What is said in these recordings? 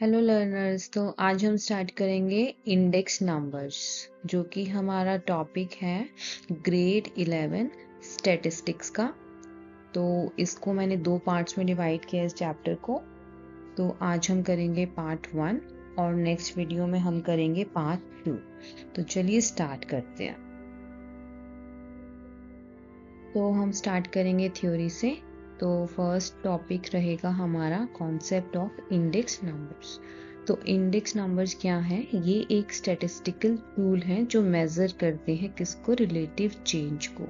Hello learners. तो आज हम स्टार्ट करेंगे इंडेक्स नंबर्स, जो कि हमारा टॉपिक है ग्रेड 11 स्टैटिस्टिक्स का। तो इसको मैंने 2 पार्ट्स में डिवाइड किया इस चैप्टर को। तो आज हम करेंगे पार्ट 1 और नेक्स्ट वीडियो में हम करेंगे पार्ट 2। तो चलिए स्टार्ट करते हैं। तो हम स्टार्ट करेंगे थ्योरी से। तो फर्स्ट टॉपिक रहेगा हमारा कॉन्सेप्ट ऑफ इंडेक्स नंबर्स। तो इंडेक्स नंबर्स क्या है? ये एक स्टैटिस्टिकल टूल है जो मेजर करते हैं किसको? रिलेटिव चेंज को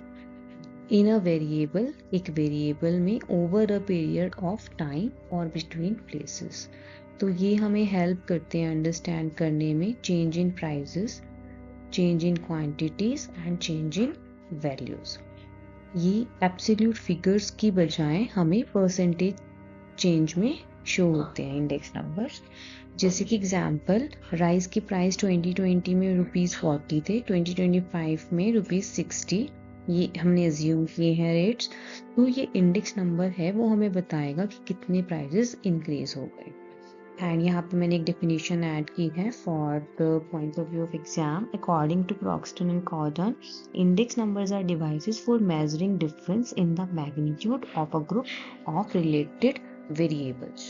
इन अ वेरिएबल, एक वेरिएबल में over a period of time और बिटवीन प्लेसेस। तो ये हमें हेल्प करते हैं अंडरस्टैंड करने में change in prices, change in quantities and change in values. ये एब्सोल्यूट फिगर्स की बजाय हमें परसेंटेज चेंज में शो होते हैं इंडेक्स नंबर्स। जैसे कि एग्जांपल, राइस की प्राइस 2020 में ₹40 थे, 2025 में ₹60। ये हमने अज्यूम किए हैं रेट्स। तो ये इंडेक्स नंबर है, वो हमें बताएगा कि कितने प्राइसेस इंक्रीज हो गए। एंड यहाँ पे मैंने एक डेफिनेशन ऐड की है for the point of view of exam. According to Croxton and Cowden, index numbers are devices for measuring difference in the magnitude of a group of related variables.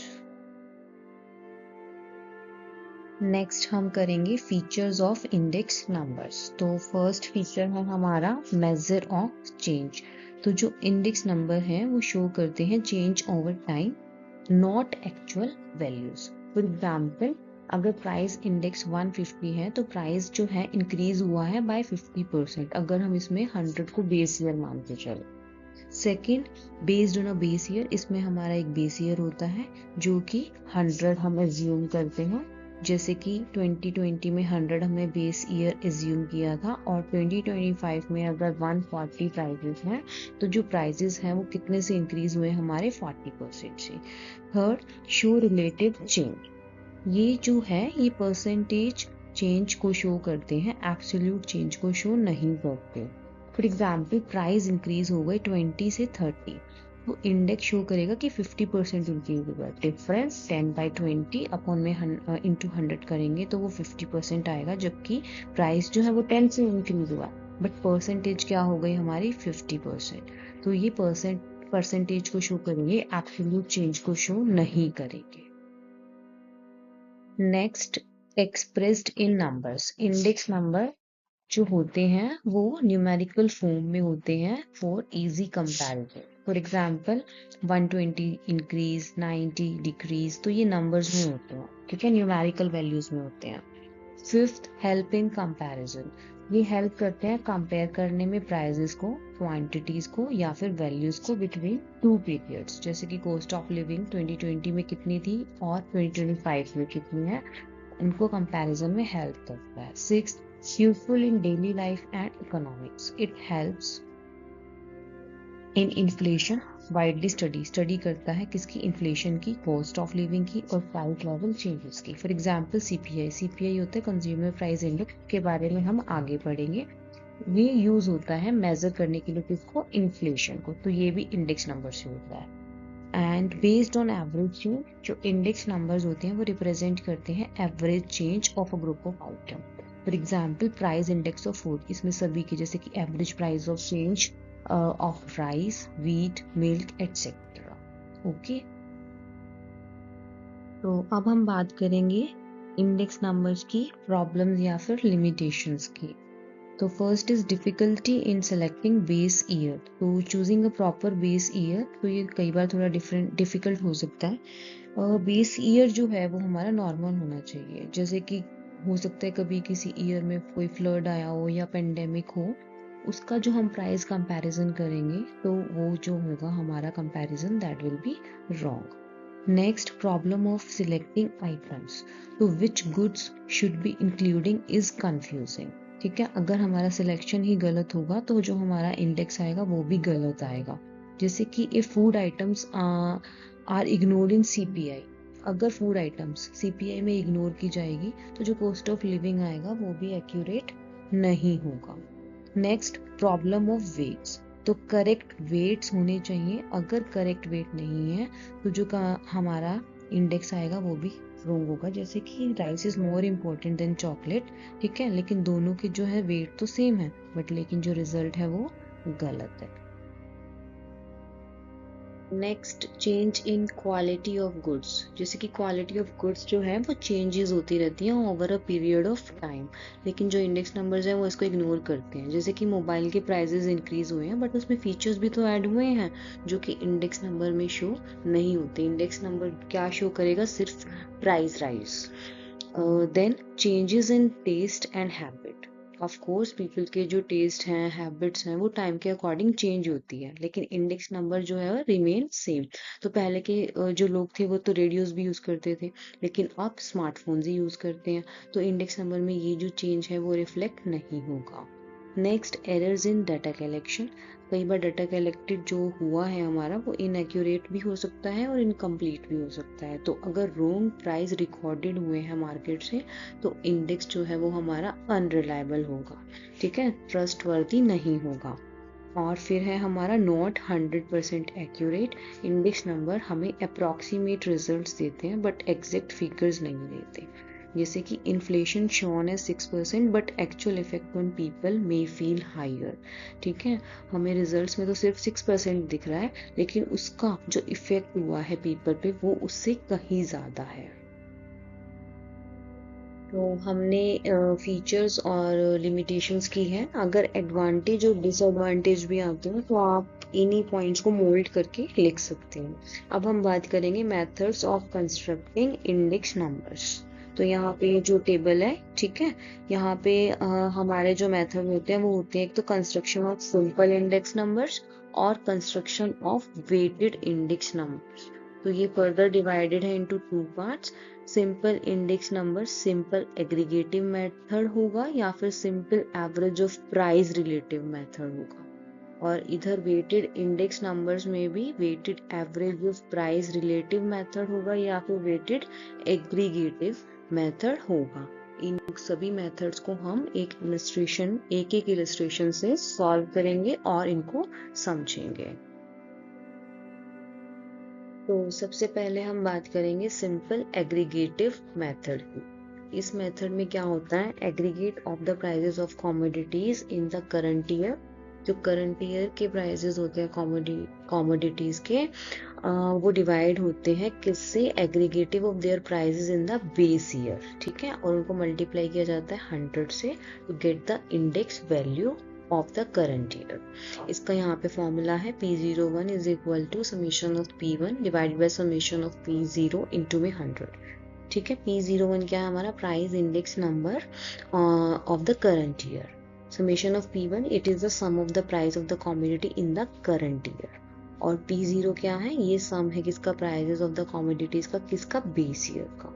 Next हम करेंगे features of index numbers. तो first feature है हमारा measure of change. तो जो index number है वो show करते हैं change over time, not actual values. For example, अगर प्राइस इंडेक्स 150 है तो प्राइस जो है इंक्रीज हुआ है बाय 50%, अगर हम इसमें 100 को बेस ईयर मान के चले। Second, based on a base year, इसमें हमारा एक बेस ईयर होता है जो कि 100 हम एज्यूम करते हैं। जैसे कि 2020 में 100 हमने बेस ईयर एज्यूम किया था और 2025 में अगर 140 प्राइजेस हैं तो जो प्राइजेस हैं वो कितने से इंक्रीज हुए? हमारे 40% से। Third, show relative change. ये जो है ये परसेंटेज चेंज को शो करते हैं, एब्सोल्यूट चेंज को शो नहीं करते। फॉर एग्जाम्पल, प्राइस इंक्रीज हो गई 20 से 30, तो इंडेक्स शो करेगा कि 50% इंक्रीज होगा। डिफरेंस 10/20 अपॉन में इंटू 100 करेंगे तो वो 50% आएगा, जबकि प्राइस जो है वो 10 से इंक्रीज हुआ, बट परसेंटेज क्या हो गई हमारी? 50%। तो ये परसेंटेज को शो करेंगे, एब्सोल्यूट चेंज को शो नहीं करेंगे। Next, expressed in numbers. Index number जो होते हैं वो न्यूमेरिकल फॉर्म में होते हैं for easy comparison. For example, 120 increase, 90 decrease, तो ये नंबर्स में होते हैं, ठीक है, न्यूमेरिकल वैल्यूज में होते हैं। Fifth, help in comparison. ये हेल्प करते हैं कंपेयर करने में प्राइजेस को, क्वांटिटीज को या फिर वैल्यूज को बिटवीन टू पीरियड्स। जैसे कि कॉस्ट ऑफ लिविंग 2020 में कितनी थी और 2025 में कितनी है, उनको कंपैरिजन में हेल्प करता है। Sixth, useful in daily life and economics. It helps in inflation widely study करता है किसकी? इन्फ्लेशन की, कॉस्ट ऑफ लिविंग की और प्राइस लेवल चेंजेस की। फॉर एग्जांपल, सीपीआई होता है कंज्यूमर प्राइस इंडेक्स, के बारे में हम आगे पढ़ेंगे। ये यूज होता है मेजर करने के लिए किसको? इन्फ्लेशन को। तो ये भी इंडेक्स नंबर से होता है। And based on average change, जो इंडेक्स नंबर्स होते हैं वो रिप्रेजेंट करते हैं average change of a group of item. For example, price index of food, इसमें सभी की, जैसे कि average price of change of rice, wheat, milk etcetera. Okay, तो अब हम बात करेंगे इंडेक्स नंबर्स की प्रॉब्लम्स या फिर लिमिटेशंस की। तो first is difficulty in selecting base year. तो choosing a proper base year, तो ये कई बार थोड़ा डिफिकल्ट हो सकता है। बेस ईयर जो है वो हमारा नॉर्मल होना चाहिए। जैसे कि हो सकता है कभी किसी ईयर में कोई फ्लड आया हो या पेंडेमिक हो, उसका जो हम प्राइस कंपैरिजन करेंगे तो वो जो होगा हमारा comparison, that will be wrong. Next, problem of selecting items. तो which goods should be including is confusing. ठीक है, अगर हमारा सिलेक्शन ही गलत होगा तो जो हमारा इंडेक्स आएगा वो भी गलत आएगा। जैसे कि if food items are ignored in CPI, अगर फूड आइटम्स सीपीआई में इग्नोर की जाएगी तो जो कॉस्ट ऑफ लिविंग आएगा वो भी एक्यूरेट नहीं होगा। Next, problem of weights. तो करेक्ट वेट्स होने चाहिए, अगर करेक्ट वेट नहीं है तो जो हमारा इंडेक्स आएगा वो भी रॉन्ग होगा। जैसे कि rice is more important then chocolate, ठीक है, लेकिन दोनों के जो है वेट तो सेम है, बट लेकिन जो रिजल्ट है वो गलत है। Next, change in quality of goods. जैसे कि क्वालिटी ऑफ गुड्स जो है वो चेंजेस होती रहती हैं over a period of time, लेकिन जो इंडेक्स नंबर्स हैं वो इसको इग्नोर करते हैं। जैसे कि मोबाइल के प्राइजेस इंक्रीज हुए हैं, बट उसमें फीचर्स भी तो ऐड हुए हैं जो कि इंडेक्स नंबर में शो नहीं होते। इंडेक्स नंबर क्या शो करेगा? सिर्फ price rise. Then changes in taste and habit. Of course people के जो टेस्ट हैं, हैबिट्स हैं, वो टाइम के अकॉर्डिंग चेंज होती है, लेकिन इंडेक्स नंबर जो है रिमेन सेम। तो पहले के जो लोग थे वो तो रेडियोस भी यूज करते थे, लेकिन अब स्मार्टफोन्स ही यूज करते हैं, तो इंडेक्स नंबर में ये जो चेंज है वो रिफ्लेक्ट नहीं होगा। Next, errors in data collection. कई बार डाटा कलेक्टेड जो हुआ है हमारा वो इनएक्यूरेट भी हो सकता है और इनकम्प्लीट भी हो सकता है। तो अगर रॉन्ग प्राइस रिकॉर्डेड हुए हैं मार्केट से, तो इंडेक्स जो है वो हमारा अनरिलायबल होगा, ठीक है, ट्रस्टवर्दी नहीं होगा। और फिर है हमारा नॉट 100% एक्यूरेट। इंडेक्स नंबर हमें अप्रॉक्सीमेट रिजल्ट्स देते हैं बट एग्जैक्ट फिगर्स नहीं देते। जैसे कि इन्फ्लेशन शोन है 6%, but actual effect on people may feel higher, ठीक है, हमें रिजल्ट्स में तो सिर्फ 6% दिख रहा है, लेकिन उसका जो इफेक्ट हुआ है पीपल पे वो उससे कहीं ज्यादा है। तो हमने फीचर्स और लिमिटेशंस की है। अगर एडवांटेज और डिसएडवांटेज भी आते हैं तो आप इन्हीं पॉइंट्स को मोल्ड करके लिख सकते हैं। अब हम बात करेंगे methods of constructing index numbers. तो यहाँ पे जो टेबल है, ठीक है, यहाँ पे हमारे जो मेथड होते हैं वो होते हैं एक तो construction of simple index numbers और construction of weighted index numbers. तो ये फर्दर डिवाइडेड है into two parts. Simple index number simple aggregative method होगा या फिर simple average of price relative method होगा। और इधर वेटेड इंडेक्स नंबर्स में भी weighted average of price relative method होगा या फिर वेटेड एग्रीगेटिव मेथड होगा। इन सभी मेथड्स को हम एक एक इलस्ट्रेशन से सॉल्व करेंगे और इनको समझेंगे। तो सबसे पहले हम बात करेंगे सिंपल एग्रीगेटिव मेथड की। इस मेथड में क्या होता है? Aggregate of the prices of commodities in the current year. जो करंट ईयर के प्राइसेस होते हैं कमोडिटीज के, वो डिवाइड होते हैं किससे? Aggregative of their prices in the base year, ठीक है, और उनको मल्टीप्लाई किया जाता है 100 से to get the index value of the current year. इसका यहाँ पे फॉर्मूला है P01 is equal to summation of P1 divided by summation of P0 into में 100, ठीक है। P01 क्या है? हमारा price index number of the current year. Summation of P1 it is the sum of the price of the commodity in the current year. और P0 क्या है? ये सम है किसका? प्राइसेस ऑफ द कमोडिटीज का, किसका? बेस ईयर का,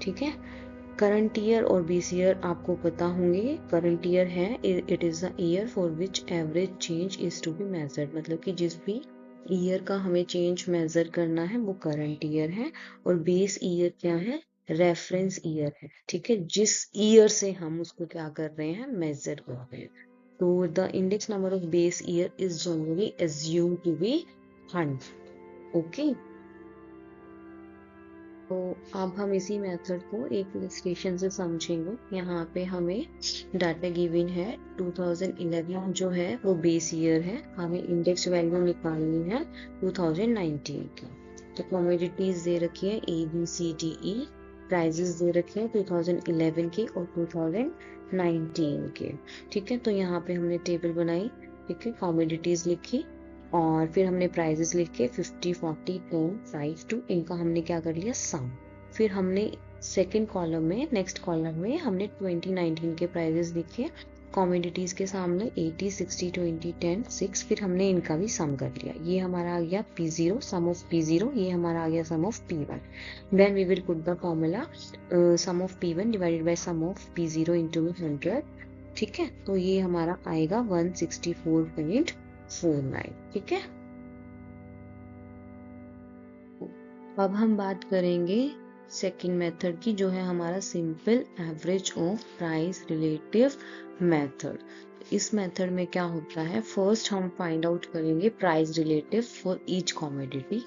ठीक है। करंट ईयर और बेस ईयर आपको पता होंगे। करंट ईयर है it is the year for which average change is to be measured, मतलब कि जिस भी ईयर का हमें चेंज मेजर करना है वो करंट ईयर है। और बेस ईयर क्या है? रेफरेंस ईयर है, ठीक है, जिस ईयर से हम उसको क्या कर रहे हैं? मेजर कर रहे हैं। तो the index number of base year is generally assume to be 100, okay. तो अब हम इसी मेथड को एक इलस्ट्रेशन से समझेंगे। यहाँ पे हमें डाटा गिवन है 2011 जो है वो बेस ईयर है, हमें इंडेक्स वैल्यू निकालनी है 2019 की। तो कमोडिटीज दे रखी है ABCDE, प्राइजेस दे रखे हैं 2011 के और 2019 के, ठीक है। तो यहाँ पे हमने टेबल बनाई, ठीक है, कमोडिटीज लिखी और फिर हमने प्राइजेस लिख के 50, 40, 10, 5, 2 इनका हमने क्या कर लिया? सम। फिर हमने सेकंड कॉलम में, नेक्स्ट कॉलम में हमने 2019 के प्राइजेस लिखे कमोडिटीज के सामने 80, 60, 20, 10, 6। फिर हमने इनका भी सम कर लिया। ये हमारा आ गया P0, सम ऑफ P0, ये हमारा आ गया sum of P1। Then we will put the formula sum of P1 divided by sum of P0 into 100, ठीक है। तो ये हमारा आएगा 164.49, ठीक है। अब हम बात करेंगे सेकंड मेथड की, जो है हमारा simple average of price relative method. इस मेथड में क्या होता है? फर्स्ट हम फाइंड आउट करेंगे price relative for each commodity,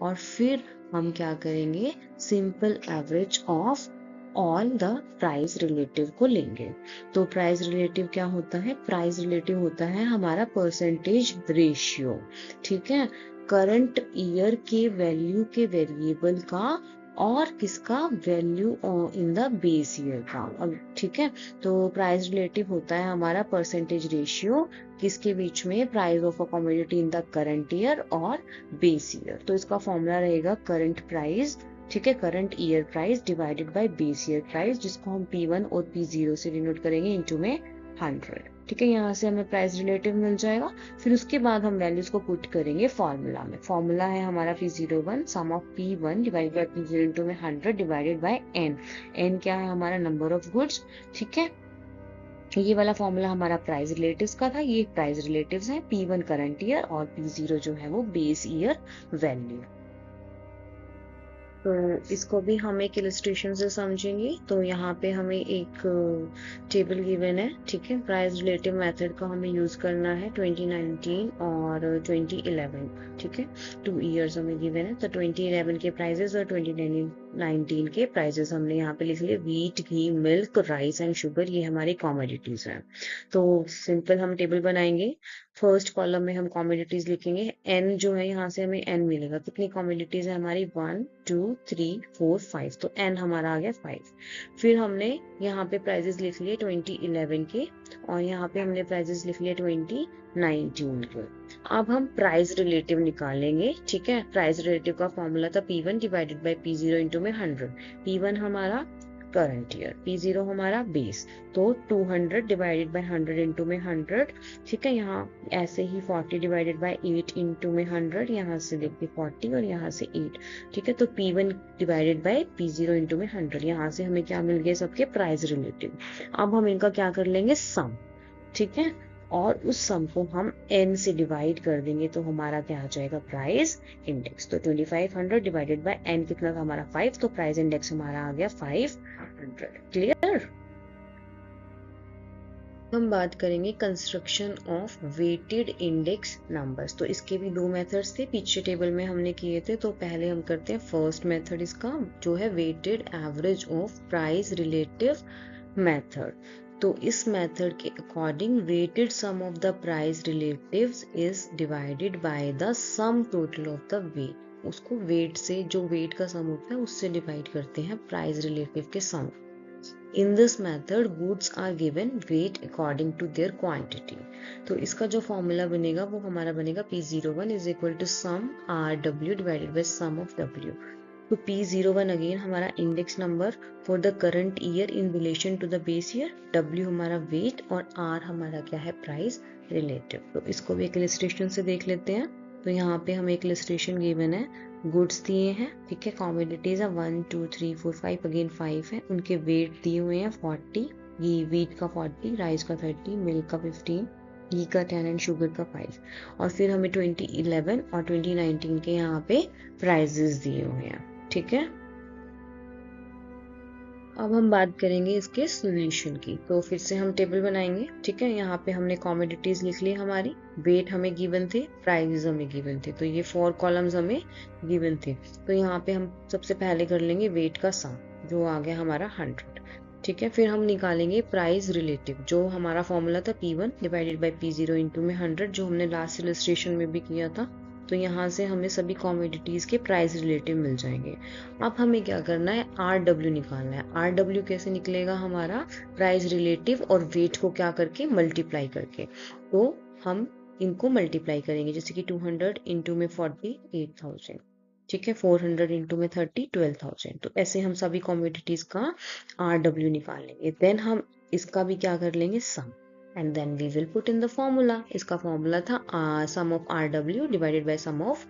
और फिर हम क्या करेंगे, simple average of all the price relative को लेंगे। तो प्राइस रिलेटिव क्या होता है, प्राइस रिलेटिव होता है हमारा परसेंटेज रेशियो, ठीक है, करंट ईयर के वैल्यू के वेरिएबल का और किसका, value in the base year का। अब ठीक है, तो प्राइस रिलेटिव होता है हमारा परसेंटेज रेशियो किसके बीच में, price of a commodity in the current year और बेस ईयर। तो इसका फॉर्मूला रहेगा करंट प्राइस, ठीक है, current year price divided by base year price, जिसको हम P1 और P0 से डिनोट करेंगे इनटू में 100, ठीक है। यहाँ से हमें प्राइस रिलेटिव मिल जाएगा। फिर उसके बाद हम वैल्यूज को पुट करेंगे फॉर्मूला में। फॉर्मूला है हमारा P01 sum of P1 divided by P0 into में 100 डिवाइडेड बाय n। n क्या है हमारा, नंबर ऑफ गुड्स, ठीक है। ये वाला फॉर्मूला हमारा प्राइस रिलेटिव्स का था, ये प्राइस रिलेटिव्स है, P1 करंट ईयर और P0 जो है वो बेस ईयर वैल्यू। तो इसको भी हम एक इलस्ट्रेशन से समझेंगे। तो यहाँ पे हमें एक टेबल गिवन है, ठीक है, प्राइस रिलेटिव मेथड का हमें यूज करना है 2019 और 2011, ठीक है, 2 ईयर्स हमें गिवन है। तो 2011 के प्राइजेस और 2019 के प्राइजेस हमने यहाँ पे लिख लिए। Wheat, ghee, milk, rice and sugar, ये हमारी कॉमोडिटीज हैं। तो सिंपल हम टेबल बनाएंगे। फर्स्ट कॉलम में हम कॉमोडिटीज लिखेंगे, एन जो है यहाँ से हमें एन मिलेगा। कितनी कॉमोडिटीज है हमारी, 1 2 3 4 5, तो एन हमारा आ गया 5। फिर हमने यहाँ पे प्राइजेस लिख लिए 2011 के और यहाँ पे हमने प्राइजेस लिख लिए 2019 के। अब हम प्राइस रिलेटिव निकालेंगे, ठीक है। प्राइस रिलेटिव का फॉर्मूला था P1 divided by P0 into में 100। P1 हमारा करंट ईयर, P0 हमारा बेस, तो 200 डिवाइडेड बाय 100 इंटू में 100, ठीक है। यहाँ ऐसे ही 40 डिवाइडेड बाय 8 इंटू में 100, यहाँ से देखिए 40 और यहाँ से 8, ठीक है। तो P1 divided by P0 into में 100, यहाँ से हमें क्या मिल गया, सबके प्राइस रिलेटिव। अब हम इनका क्या कर लेंगे, सम, ठीक है, और उस सम को हम n से डिवाइड कर देंगे, तो हमारा क्या आ जाएगा, प्राइस इंडेक्स। तो 2500 डिवाइडेड बाय n कितना था हमारा 5, तो प्राइस इंडेक्स हमारा आ गया 500। क्लियर। हम बात करेंगे construction of weighted index numbers. तो इसके भी दो मेथड्स थे, पीछे टेबल में हमने किए थे। तो पहले हम करते हैं फर्स्ट मेथड, इसका जो है weighted average of price relative method. तो इस मेथड के according weighted sum of the price relatives is divided by the sum total of the weight. उसको वेट से, जो वेट का सम होता है उससे डिवाइड करते हैं प्राइस रिलेटिव के सम। In this method, goods are given weight according to their quantity. तो इसका जो फॉर्मूला बनेगा वो हमारा बनेगा P01 is equal to sum RW divided by sum of W. तो P01 अगेन हमारा index number for the current year in relation to the base year, W हमारा वेट और R हमारा क्या है, प्राइस रिलेटिव। तो इसको भी एक इलस्ट्रेशन से देख लेते हैं। तो यहाँ पे हमें एक इलस्ट्रेशन गिवन है, गुड्स दिए हैं, ठीक है, कॉमोडिटीज है 1 2 3 4 5, अगेन 5 है, उनके वेट दिए हुए हैं 40, ये वीट का 40, राइस का 30, मिल्क का 15, घी का 10 एंड शुगर का 5। और फिर हमें 2011 और 2019 के यहाँ पे प्राइजेस दिए हुए हैं, ठीक है। अब हम बात करेंगे इसके सॉल्यूशन की। तो फिर से हम टेबल बनाएंगे, ठीक है। यहाँ पे हमने कॉमोडिटीज लिख ली हमारी, वेट हमें गिवन थे, प्राइसेस हमें गिवन थे, तो ये 4 कॉलम्स हमें गिवन थे। तो यहाँ पे हम सबसे पहले कर लेंगे वेट का सम, जो आ गया हमारा 100, ठीक है। फिर हम निकालेंगे प्राइस रिलेटिव, जो हमारा फॉर्मूला था P1 divided by P0 into में 100, जो हमने लास्ट इलस्ट्रेशन में भी किया था। तो यहाँ से हमें सभी कॉमोडिटीज के प्राइस रिलेटिव मिल जाएंगे। अब हमें क्या करना है, RW निकालना है। RW कैसे निकलेगा, हमारा प्राइस रिलेटिव और वेट को क्या करके, मल्टीप्लाई करके। तो हम इनको मल्टीप्लाई करेंगे, जैसे कि 200 इंटू में 40 8000, ठीक है, 400 इंटू में 30 12000। तो ऐसे हम सभी कॉमोडिटीज का RW निकाल लेंगे। देन हम इसका भी क्या कर लेंगे, सम, and then we will put in the formula. इसका फॉर्मूला था sum of RW divided by sum of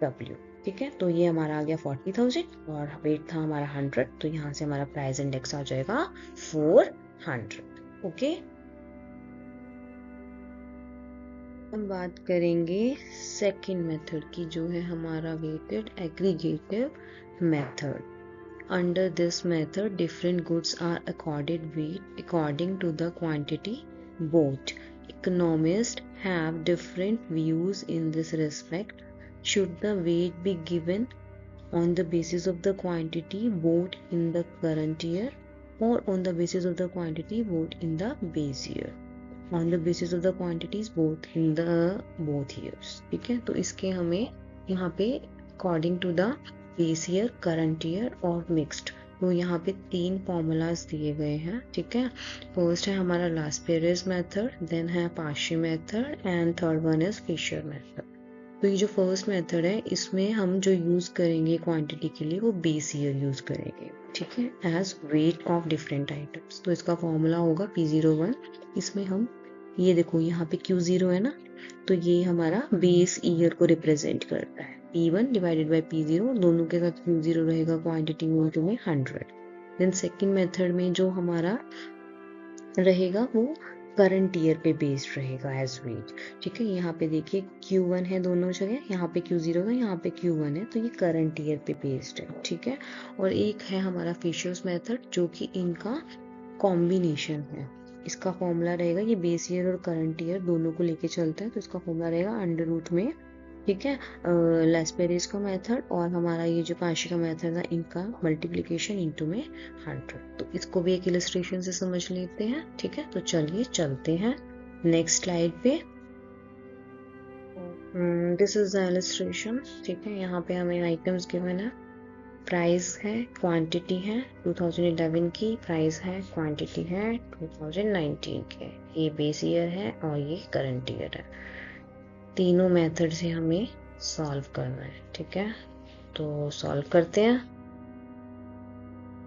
W, ठीक है। तो ये हमारा आ गया 40,000 और वेट था हमारा 100, तो यहाँ से हमारा प्राइस इंडेक्स आ जाएगा 400। ओके, हम बात करेंगे सेकंड मेथड की, जो है हमारा weighted aggregative method. Under this method, different goods are accorded weight according to the quantity. Both economists have different views in this respect. Should the weight be given on the basis of the quantity bought in the current year or on the basis of the quantity bought in the base year, on the basis of the quantities both in the both years। ठीक है, तो इसके हमें यहाँ पे according to the base year, current year और mixed, तो यहाँ पे 3 फॉर्मूलाज दिए गए हैं। ठीक है, फर्स्ट है हमारा लास्पेरिस मेथड, देन है Paasche method and third one is Fisher method. तो ये जो फर्स्ट मेथड है इसमें हम जो यूज करेंगे क्वांटिटी के लिए वो बेस ईयर यूज करेंगे। ठीक है, as weight of different items. तो इसका फॉर्मूला होगा P01। इसमें हम ये देखो यहाँ पे Q0 है ना, तो ये हमारा बेस ईयर को रिप्रेजेंट करता है। P1 डिवाइडेड बाई P0, दोनों के साथ Q0 रहेगा क्वांटिटी यूनिट में 100। देन सेकेंड मेथड में जो हमारा रहेगा वो करंट ईयर पे बेस्ड रहेगा एज वेट। ठीक है, यहाँ पे देखिए Q1 है दोनों जगह, यहाँ पे Q0 है, यहाँ पे Q1 है, तो ये करंट ईयर पे बेस्ड है। ठीक है, और एक है हमारा फिशर्स मेथड जो कि इनका कॉम्बिनेशन है। इसका फॉर्मूला रहेगा, ये बेस ईयर और करंट ईयर दोनों को लेके चलता है, तो इसका फॉर्मूला रहेगा अंडर रूट में। ठीक है, लास्पेरिस का मेथड और हमारा ये जो पाशी का मेथड है इनका मल्टीप्लिकेशन इनटू में 100। तो इसको भी एक इलस्ट्रेशन से समझ लेते हैं। ठीक है, तो चलिए चलते हैं नेक्स्ट स्लाइड पे। This is the illustration. ठीक है, यहाँ पे हमें आइटम्स गिवन है, प्राइस है, क्वांटिटी है 2011 की, प्राइस है, क्वांटिटी है 2019 के। ये बेस ईयर है और ये करंट ईयर है। तीनों मेथड से हमें सॉल्व करना है। ठीक है, तो सॉल्व करते हैं।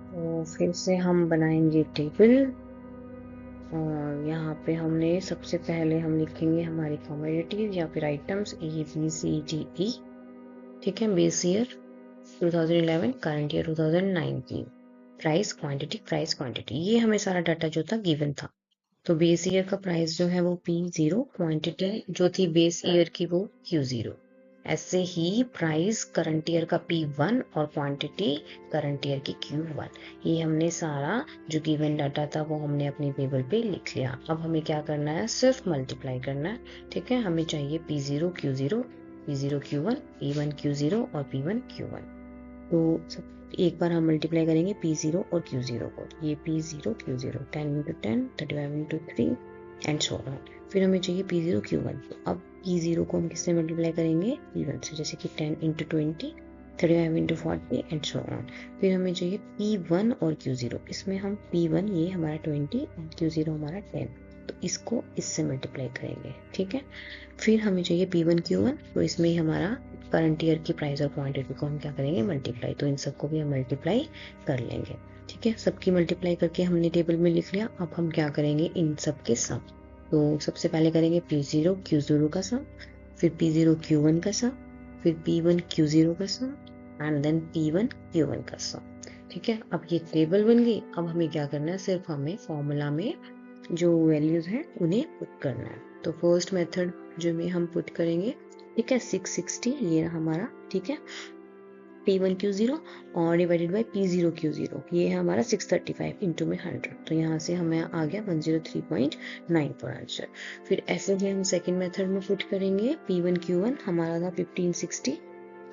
तो फिर से हम बनाएंगे टेबल और यहाँ पे हमने सबसे पहले हम लिखेंगे हमारी कमोडिटीज या फिर आइटम्स ABCDE। ठीक है, base year 2011, current year 2019, price quantity, price quantity, ये हमें सारा डाटा जो था गिवन था। तो बेस ईयर का प्राइस जो है वो P0, क्वांटिटी जो थी बेस ईयर की वो Q0। ऐसे ही प्राइस करंट ईयर का P1 और क्वांटिटी करंट ईयर की Q1। ये हमने सारा जो गिवन डाटा था वो हमने अपनी टेबल पे लिख लिया। अब हमें क्या करना है, सिर्फ मल्टीप्लाई करना है। ठीक है, हमें चाहिए P0 Q0, P0 Q1, P1 Q0 और P1 Q1। तो एक बार हम मल्टीप्लाई करेंगे P0 और Q0 को, ये P0 Q0 10 into 10, 35 into 3 and so on. फिर हमें चाहिए P0 Q1। तो अब P0 को हम किससे मल्टीप्लाई करेंगे, P1 से, जैसे कि 10 into 20, 35 into 40 and so on. फिर हमें चाहिए P1 और Q0, इसमें हम P1 ये हमारा 20 और Q0 हमारा 10, तो इसको इससे मल्टीप्लाई करेंगे। ठीक है, फिर हमें चाहिए P1 Q1, तो इसमें ही हमारा करंट ईयर की प्राइस और क्वांटिटी को हम क्या करेंगे, मल्टीप्लाई। तो इन सबको भी हम मल्टीप्लाई कर लेंगे। ठीक है, सबकी मल्टीप्लाई करके हमने टेबल में लिख लिया। अब हम क्या करेंगे, इन सब के सम। तो सबसे पहले करेंगे P0 Q0 का सम, फिर P0 Q1 का सम, फिर P1 Q0 का सम एंड देन P1 Q1 का सम। ठीक है, अब ये टेबल बन गई। अब हमें क्या करना है, सिर्फ हमें फॉर्मूला में जो वैल्यूज हैं उन्हें पुट करना है। तो फर्स्ट मेथड जो में हम पुट करेंगे, ठीक है, 660 ये हमारा। ठीक है, P1 Q0 और डिवाइडेड बाई P0 Q0, ये है हमारा 635 इंटू में 100। तो यहाँ से हमें आ गया 103.94 आंसर। फिर ऐसे ही हम सेकेंड मेथड में पुट करेंगे, P1 Q1 हमारा था 1560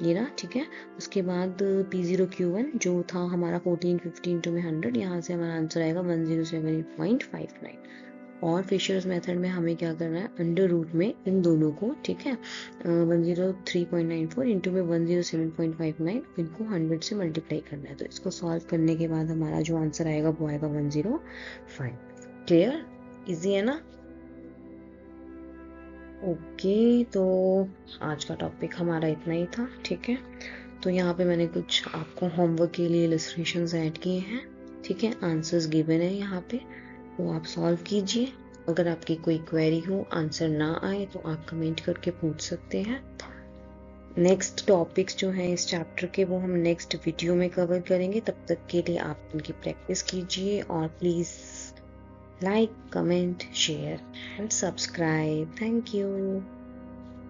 ये रहा। ठीक है, उसके बाद P0 Q1 जो था हमारा 1450 इंटू में 100, यहाँ से हमारा आंसर आएगा 107.59। और फिशर्स मेथड में हमें क्या करना है, अंडर रूट में इन दोनों को, ठीक है, 103.94 इंटू में 107.59, इनको 100 से मल्टीप्लाई करना है। तो इसको सॉल्व करने के बाद हमारा जो आंसर आएगा वो आएगा 105। क्लियर, इजी है ना। ओके, तो आज का टॉपिक हमारा इतना ही था। ठीक है, तो यहाँ पे मैंने कुछ आपको होमवर्क के लिए इलस्ट्रेशंस ऐड किए हैं। ठीक है, आंसर्स गिवन है यहाँ पे, तो आप सॉल्व कीजिए। अगर आपकी कोई क्वेरी हो, आंसर ना आए तो आप कमेंट करके पूछ सकते हैं। नेक्स्ट टॉपिक्स जो हैं इस चैप्टर के वो हम नेक्स्ट वीडियो में कवर करेंगे। तब तक के लिए आप उनकी प्रैक्टिस कीजिए और please like, comment, share and subscribe. Thank you.